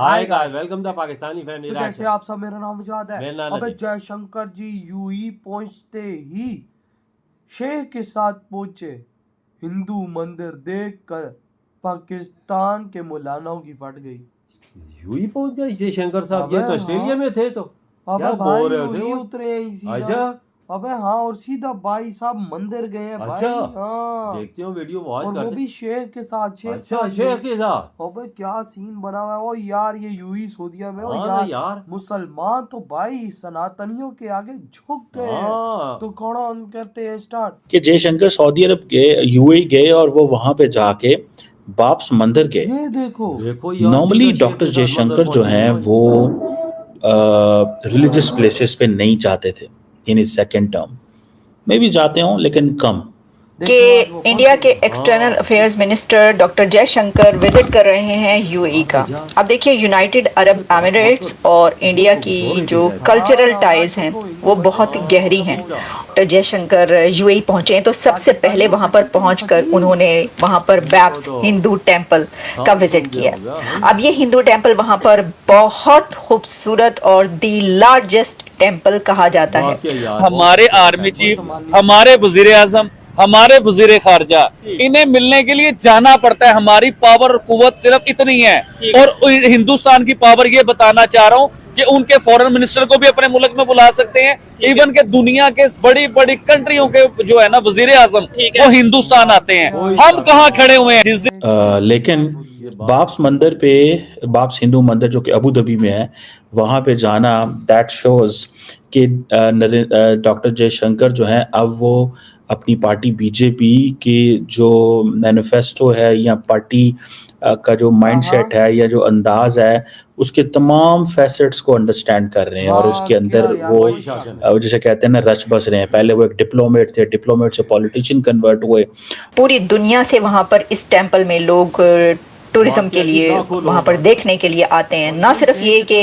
Hi hi guys, guys. Welcome the Pakistani family तो कैसे reaction. आप सब। मेरा नाम मुजाद है। मेरा नाम अबे नदीम। जयशंकर जी यूई पहुंचते ही शेख के साथ पहुंचे। हिंदू मंदिर देखकर पाकिस्तान के मौलानाओं की फट गई। यूं ही पहुंच गए जयशंकर साहब, ये अबे तो हाँ। ऑस्ट्रेलिया में थे। तो अबे क्या भाई बोल रहे थे यूं ही वो? उतरे हैं सीधा। अच्छा अबे हाँ, और सीधा भाई साहब मंदिर गए हैं अच्छा, भाई। हाँ, देखते हो वीडियो वॉच और वो करते। भी शेख के साथ, शेख अच्छा, साहब नहीं। शेख के साथ। अबे क्या सीन बना हुआ है। ओ यार, ये यूई सऊदीया में, ओ हाँ ना यार, यार। मुसलमान तो भाई सनातनियों के आगे झुक गए हैं। हाँ तो कौन ऑन करते हैं स्टार्ट। कि जयशंकर सऊदी अरब गए, यूएई गए और वो वहां पे जाके बाप्स मंदिर गए। ये देखो। देखो यार, नॉर्मली सीधा शेख डॉक्टर के साथ मंदिर जयशंकर जो पहुंचे हैं थे। वो रिलीजियस प्लेसेस पे नहीं जाते थे इन इज सेकेंड टर्म। मे भी जाते हों लेकिन कम। देखो कि आज वो इंडिया पहुंचे के हैं। एक्सटर्नल हाँ affairs minister doctor Jaishankar visit कर रहे हैं यूएई का। अच्छा, अब देखिए, यूनाइटेड अरब एमिरेट्स और इंडिया की जो कल्चरल हाँ भाई टाइज हैं देखो, इनको वो बड़ी बहुत बात गहरी है। हैं। अच्छा डॉक्टर जयशंकर यूएई पहुंचे हैं तो सबसे पहले पाकिस्तानियों वहां की पर चिट्ठी पहुंचकर फटी। उन्होंने वहां पर वो बैप्स तो हिंदू टेम्पल का सांप विजिट घूम गया किया। होगा है। अब ये हिंदू टेम्पल वहां पर बहुत खूबसूरत और दी लार्जेस्ट टेम्पल कहा जाता है। वाकई यार, बहुत हमारे खूबसूरत आर्मी टेम्पल चीफ, तो मान हमारे वजीर आजम, हमारे वजीर खारजा, इन्हें मिलने के लिए जाना पड़ता है। हमारी पावर कुव्वत सिर्फ इतनी है। और हिंदुस्तान की पावर ये बताना चाह रहा हूँ कि उनके फॉरेन मिनिस्टर को भी अपने मुल्क में बुला सकते हैं। इवन के दुनिया के बड़ी बड़ी कंट्रियों के जो है ना वजीर आजम, वो हिंदुस्तान आते हैं। कोई हम शक कहाँ नहीं। खड़े हुए हैं जिस लेकिन ये बात बाप्स मंदिर पे, बाप्स हिंदू मंदिर जो कि अबू धाबी में है, वहाँ पे जाना दैट शोज कि डॉक्टर जयशंकर जो हैं अब वो अपनी पार्टी बीजेपी के जो मैनिफेस्टो है या पार्टी का जो माइंडसेट है या जो अंदाज है उसके तमाम फैसेट्स को अंडरस्टैंड कर रहे हैं और उसके अंदर वाकया यार, वो कोई कोई शक शक नहीं। जैसे कहते हैं ना रच बस रहे हैं। पहले वो एक डिप्लोमेट थे, डिप्लोमेट से पॉलिटिशियन कन्वर्ट हुए। पूरी दुनिया से वहां पर इस टेम्पल में लोग टूरिज्म के वाकई लिए लाखों वहां लोग पर आते देखने के लिए आते हैं। ना सिर्फ ये कि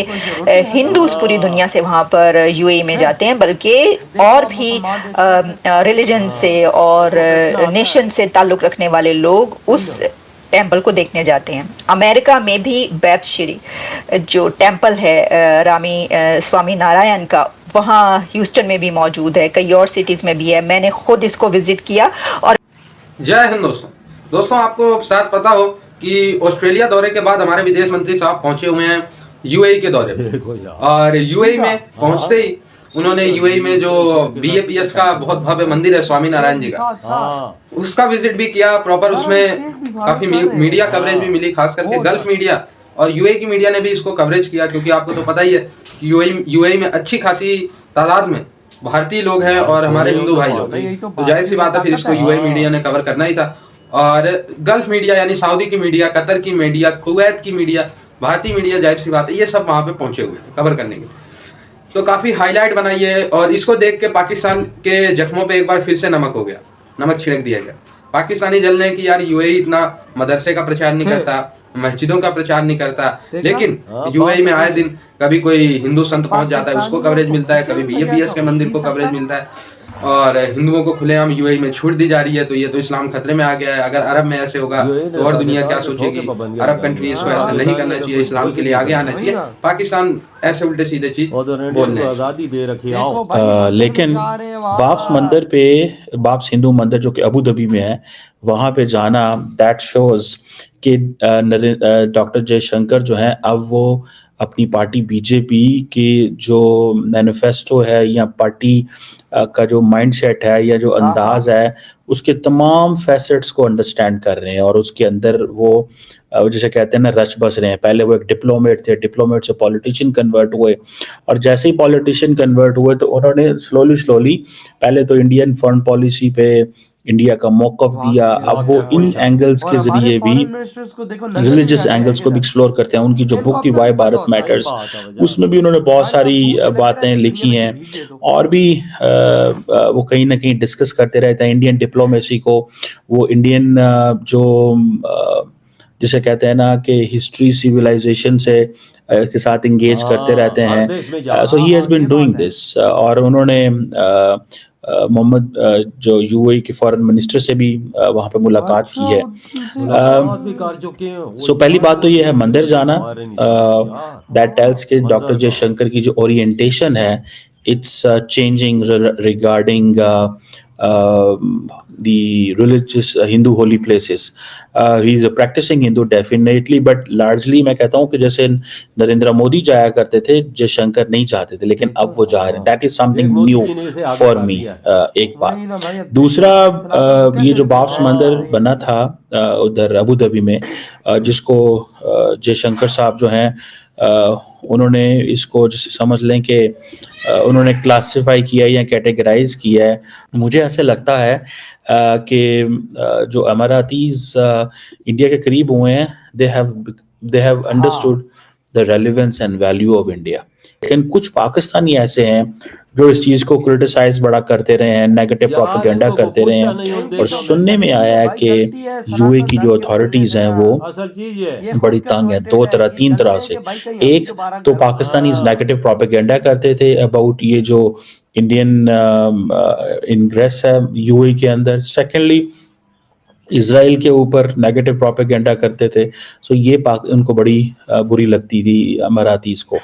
हिंदूज हैं। पूरी दुनिया से वहां पर यूएई में जाते हैं, बल्कि और भी रिलीजन से और नेशन से ताल्लुक रखने वाले लोग उस टेम्पल को देखने जाते हैं। अमेरिका में भी बैप्स श्री जो टेम्पल है रामी स्वामी नारायण का, वहाँ ह्यूस्टन में भी मौजूद है, कई और सिटीज में भी है। मैंने खुद इसको विजिट किया। और जय हिंद दोस्तों। दोस्तों, आपको शायद पता हो कि ऑस्ट्रेलिया दौरे के बाद हमारे विदेश मंत्री साहब पहुंचे हुए हैं यूएई के दौरे पे। देखो यार, और यूएई में पहुंचते ही उन्होंने यूएई में जो बीएपीएस का बहुत भव्य मंदिर है स्वामी नारायण जी का, हाँ उसका विजिट भी किया प्रॉपर। उसमें काफी मीडिया कवरेज भी मिली, खास करके गल्फ मीडिया और यूएई की मीडिया ने भी इसको कवरेज किया, क्योंकि आपको तो पता ही है कि यूएई में अच्छी खासी तादाद में भारतीय लोग हैं और हमारे हिंदू भाई लोग हैं। तो जाहिर सी बात है, फिर इसको यूएई मीडिया ने कवर करना ही था। और गल्फ मीडिया यानी सऊदी की मीडिया, कतर की मीडिया, कुवैत की मीडिया, भारतीय मीडिया, जाहिर सी बात है ये सब वहाँ पे पहुंचे हुए थे कवर करने के लिए। तो काफ़ी हाईलाइट बनाई है और इसको देख के पाकिस्तान के जख्मों पे एक बार फिर से नमक हो गया, नमक छिड़क दिया गया। पाकिस्तानी जल रहे हैं कि यार यूएई इतना मदरसे का प्रचार नहीं करता, मस्जिदों का प्रचार नहीं करता, लेकिन यूएई में आए दिन कभी कोई हिंदू संत पहुंच जाता है, उसको कवरेज मिलता है, कभी बीएपीएस के मंदिर को कवरेज मिलता है। और हिंदुओं को खुलेआम यूएई में छूट दी जा रही है। तो ये तो इस्लाम खतरे में आ गया है। अगर अरब में ऐसे होगा तो और दुनिया क्या सोचेगी। अरब कंट्री इसको ऐसा नहीं करना चाहिए, इस्लाम के लिए आगे आना चाहिए। पाकिस्तान ऐसे उल्टे सीधे चीज बोलने आजादी दे रखी आओ। लेकिन बाप्स मंदिर पे, बाप्स हिंदू मंदिर जो कि अबू धाबी में है, वहाँ पे जाना दैट शोज कि डॉक्टर जयशंकर जो हैं अब वो अपनी पार्टी बीजेपी के जो मैनिफेस्टो है या पार्टी का जो माइंडसेट है या जो अंदाज है उसके तमाम फैसेट्स को अंडरस्टैंड कर रहे हैं और उसके अंदर वो जैसे कहते हैं ना रच बस रहे हैं। पहले वो एक डिप्लोमेट थे, डिप्लोमेट से पॉलिटिशियन कन्वर्ट हुए और जैसे ही पॉलिटिशियन कन्वर्ट हुए तो उन्होंने स्लोली स्लोली पहले तो इंडियन फॉरेन पॉलिसी पे इंडिया का मौकफ दिया। अब वो इन एंगल्स के जरिए भी रिलीजियस एंगल्स को भी एक्सप्लोर करते हैं। उनकी जो बुक थी वाई भारत मैटर्स, उसमें भी उन्होंने बहुत सारी बातें लिखी हैं और भी वो कहीं ना कहीं डिस्कस करते रहते हैं इंडियन डिप्लोमेसी को। वो इंडियन जो जिसे कहते हैं ना कि हिस्ट्री सिविलाइजेशन से के साथ इंगेज करते रहते हैं। So he has been doing this और उन्होंने मोहम्मद जो यूएई के फॉरेन मिनिस्टर से भी वहाँ पे मुलाकात की है। मुलाकात भी कर चुके हैं। सो पहली बात तो ये है मंदिर जाना, दैट टेल्स के डॉक्टर मंदिर जयशंकर की जो ओरिएंटेशन है, it's changing regarding the religious Hindu holy places. He's a practicing Hindu definitely, but largely मैं कहता हूँ कि जैसे नरेंद्र मोदी जाया करते थे, जयशंकर नहीं चाहते थे, लेकिन अब वो जा रहे हैं। That is something new for me. एक बात। दूसरा, ये जो बाप्स मंदिर बना था उधर अबू धाबी में, जिसको जयशंकर साहब जो हैं उन्होंने इसको जैसे समझ लें कि उन्होंने क्लासिफाई किया या कैटेगराइज किया है। मुझे ऐसे लगता है कि जो अमारातीज इंडिया के करीब हुए हैं, they have understood the relevance and value of India. लेकिन कुछ पाकिस्तानी ऐसे हैं जो इस चीज़ को क्रिटिसाइज बड़ा करते रहे हैं, नेगेटिव प्रोपेगेंडा करते रहे हैं, और सुनने में आया है कि यूए की जो अथॉरिटीज़ हैं वो असल चीज है बड़ी तंग है, तीन तरह से। एक तो पाकिस्तानी नेगेटिव प्रोपेगेंडा करते थे अबाउट ये जो इंडियन इंग्रेस है यूए के अंदर। सेकेंडली, इसराइल के ऊपर नेगेटिव प्रोपेगेंडा करते थे। सो ये उनको बड़ी बुरी लगती थी अमारातीज को।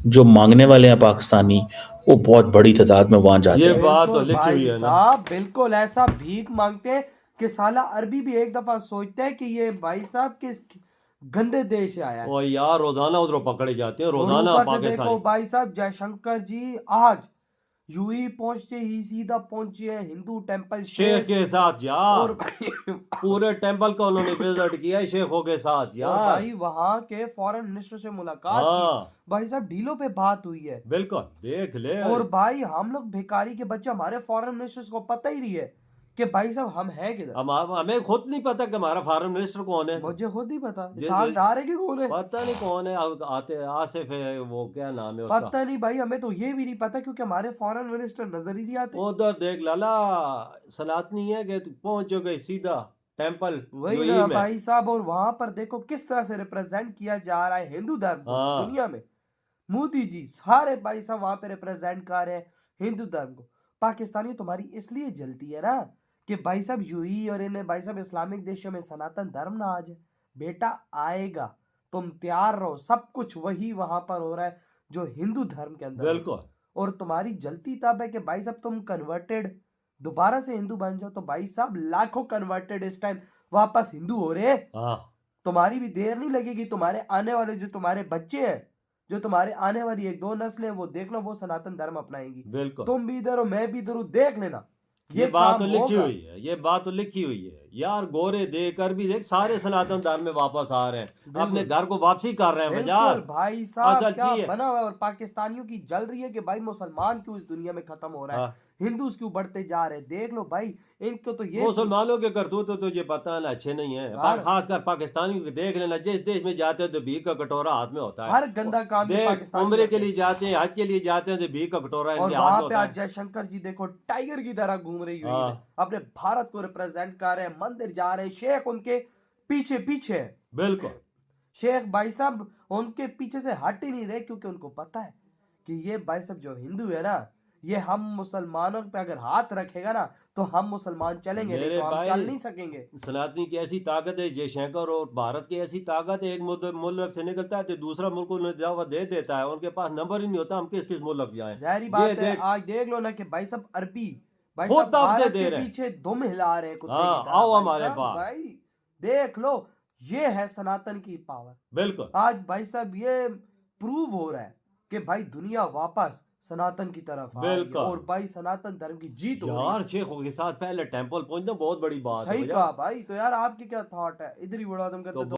जो मांगने वाले हैं पाकिस्तानी, वो बहुत बड़ी तादाद में वहां जाते ये हैं। बात तो लिखी हुई है ना साहब, बिल्कुल ऐसा भीख मांगते हैं कि साला अरबी भी एक दफा सोचते हैं कि ये भाई साहब किस गंदे देश से आया है। और यार रोजाना उधर पकड़े जाते हैं, और रोजाना ऊपर से देखो पाकिस्तान। भाई साहब, जयशंकर जी आज यूएई पहुंचते ही सीधा पहुंचे हैं हिंदू टेंपल शेख के साथ यार, और पूरे टेंपल को उन्होंने विजिट किया है शेखों के साथ और यार। भाई वहां के फॉरेन मिनिस्टर से मुलाकात हाँ की। भाई साहब डीलों पे बात हुई है। बिल्कुल, देख ले। और भाई हम लोग भिखारी के बच्चे, हमारे फॉरेन मिनिस्टर्स को पता ही नहीं है कि भाई साहब हम हैं किधर। हमें खुद नहीं पता कि हमारा फॉरेन मिनिस्टर कौन है। मुझे खुद ही पता जी, सालदार है कि कौन है, पता नहीं कौन है। आते आसिफ है, वो क्या नाम है उसका, पता नहीं भाई। हमें तो ये भी नहीं पता क्योंकि हमारे फॉरेन मिनिस्टर नजर ही नहीं आते। उधर देख लाला सनातनी है कि पहुंच गए सीधा टेंपल वही यूएई ना में। भाई साहब। और वहां पर देखो किस तरह से रिप्रेजेंट किया जा रहा है हिंदू धर्म को इस हाँ। दुनिया में। मोदी जी सारे भाई साहब वहां पे रिप्रेजेंट कर रहे हैं हिंदू धर्म को। पाकिस्तानी तुम्हारी इसलिए जलती है ना कि भाई साहब यूएई और इन्हें भाई साहब इस्लामिक देशों में सनातन धर्म ना आ जाए। बेटा आएगा, तुम तैयार रहो। सब कुछ वही वहां पर हो रहा है जो हिंदू धर्म के अंदर हो। बिल्कुल। और तुम्हारी जलती तब है कि भाई साहब तुम कन्वर्टेड दोबारा से हिंदू बन जाओ। तो भाई साहब लाखों कन्वर्टेड इस टाइम वापस हिंदू हो रहे हैं। हाँ तुम्हारी भी देर नहीं लगेगी। तुम्हारे आने वाले जो तुम्हारे बच्चे हैं, जो तुम्हारे आने वाली एक दो नस्लें, वो देख लो वो सनातन धर्म अपनाएंगी। बिल्कुल। तुम भी इधर हो, मैं भी इधर हूँ, देख लेना ये बात काम तो लिखी होगा। हुई है, ये बात तो लिखी हुई है यार। गोरे देकर भी देख सारे सनातन धर्म में वापस आ रहे हैं, अपने घर को वापसी कर रहे हैं बिल्कुल बाजार। भाई साहब, असल क्या चीज़ है। बना हुआ है। और पाकिस्तानियों की जल रही है कि भाई मुसलमान क्यों इस दुनिया में खत्म हो रहा है, हाँ। हिंदूज क्यों बढ़ते जा रहे हैं। देख लो भाई, इनको तो ये मुसलमानों के करतूत तो तुझे पता है ना अच्छे नहीं है। यार। खासकर पाकिस्तानियों के देख लेना, जिस देश में जाते हैं तो भीख का कटोरा हाथ में होता है। हर गंदा काम ये देख, पाकिस्तानी उम्रे के करते हैं। लिए जाते हैं, हज के लिए जाते हैं तो भीख का कटोरा और इनके हाथ वहां में पे होता आज है। जयशंकर जी देखो टाइगर की तरह घूम रही हुई हाँ। है, अपने भारत को रिप्रेजेंट कर रहे हैं, मंदिर जा रहे हैं, शेख उनके पीछे पीछे है। बिल्कुल। शेख भाई साहब उनके पीछे से हट ही नहीं रहे क्योंकि उनको पता है कि ये भाई साहब जो हिंदू है ना, ये हम मुसलमानों पे अगर हाथ रखेगा ना तो हम मुसलमान चलेंगे, नहीं मेरे तो हम भाई, चल नहीं सकेंगे। सनातनी की ऐसी ताकत है, जयशंकर और भारत की ऐसी ताकत है। एक मुल्क से निकलता है तो दूसरा मुल्क उन्हें दावत दे देता है। उनके पास नंबर ही नहीं होता हम किस किस मुल्क जाएं। जहरी ये बात है। देख, आज देख लो ना कि भाई साहब अरबी भाई खुद साहब दावतें भारत दे के रहे हैं। पीछे दुम हिला रहे हैं कुत्ते हाँ, की तरह। आओ भाई हमारे साहब, पास। भाई देख लो, ये है सनातन की पावर। बिल्कुल। आज भाई साहब ये प्रूव हो रहा है कि भाई दुनिया वापस सनातन की तरफ आ रही है बिल्कुल। और भाई सनातन धर्म की जीत हो रही है। यार शेखों के साथ पहले टेंपल पहुंचना बहुत बड़ी बात है सही भैया। कहा भाई। तो यार आपकी क्या थॉट है, इधर ही बड़ा दम करते तो तो